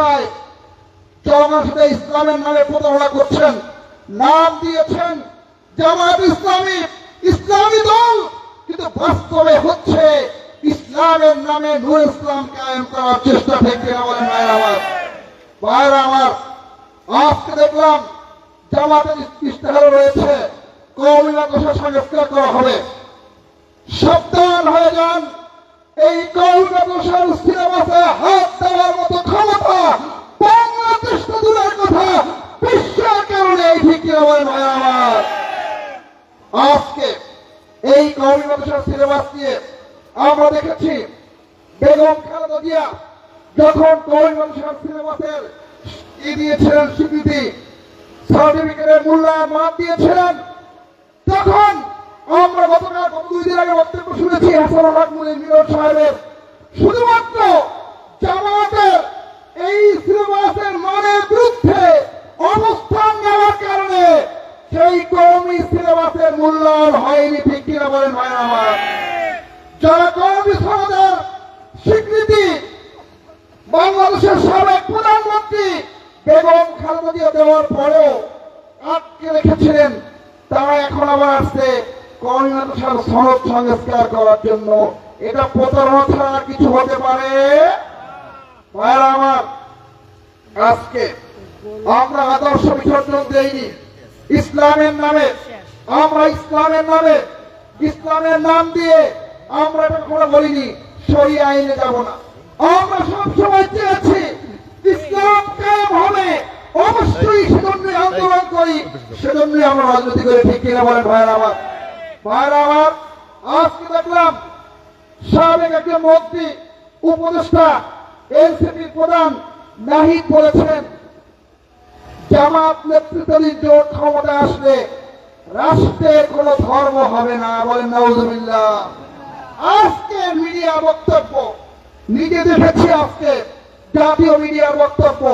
ভাষায় জনগণের সাথে ইসলামের নামে প্রতারণা করছেন, নাম দিয়েছেন জামায়াত ইসলামী, ইসলামী দল, কিন্তু বাস্তবে হচ্ছে ইসলামের নামে নূর ইসলাম কায়েম করার চেষ্টা থেকে বলেন ভাইরা আমার। আজকে দেখলাম জামাতের ইশতেহার রয়েছে কওমি মাদ্রাসা সংস্কার করা হবে। সাবধান হয়ে যান, এই কওমি মাদ্রাসার সিলেবাসে হাত দেওয়ার মতো ক্ষমতা বাংলাদেশ তো দূরের কথা বিশ্বের কারণে এই ঠিক বলেন ভাইরা আমার। আজকে এই কওমি মাদ্রাসার সিলেবাস নিয়ে আমরা দেখেছি বেগম খালেদা জিয়া যখন কওমি মাদ্রাসার সিলেবাসের দিয়েছিলেন স্বীকৃতি, সার্টিফিকেটের মূল্যায়ন মান দিয়েছিলেন, তখন আমরা গত 2 দিন আগে বক্তব্য শুনেছি হাসানুল হক মিলন সাহেবের, শুধুমাত্র জামায়াতের এই সিলেবাসের মানের বিরুদ্ধে অবস্থান নেওয়ার কারণে সেই কওমি সিলেবাসের মূল্যায়ন হয়নি, ঠিক কিনা বলেন ভাইরা আমার। যারা কওমি সনদের স্বীকৃতি বাংলাদেশের সাবেক প্রধানমন্ত্রী বেগম খালেদা জিয়া দেওয়ার পরেও আটকে রেখেছিলেন, তারা এখন আবার আসছে কওমি মাদ্রাসার সনদ সংস্কার করার জন্য। এটা প্রতারণা ছাড়া কিছু হতে পারে ভাইরা আমার। আজকে আমরা আদর্শ বিসর্জন দেইনি ইসলামের নামে, আমরা ইসলামের নাম দিয়ে আমরা এটা কখনো বলিনি শরিয়া আইনে যাব না। আমরা সবসময় চেয়েছি ইসলাম কায়েম হবে, অবশ্যই সেজন্যই আন্দোলন করি, সেজন্যই আমরা রাজনীতি করি, ঠিক কিনা বলেন ভাইরা আমার। আজকে দেখলাম সাবেক একজন মন্ত্রী উপদেষ্টা এনসিপি প্রধান নাহিদ বলেছেন জামাত নেতৃত্বাধীন জোট ক্ষমতায় আসলে রাষ্ট্রের কোন ধর্ম হবে না, বলেন নাউজুবিল্লাহ। আজকে মিডিয়া বক্তব্য নিজে দেখেছি, আজকে জাতীয় মিডিয়ার বক্তব্য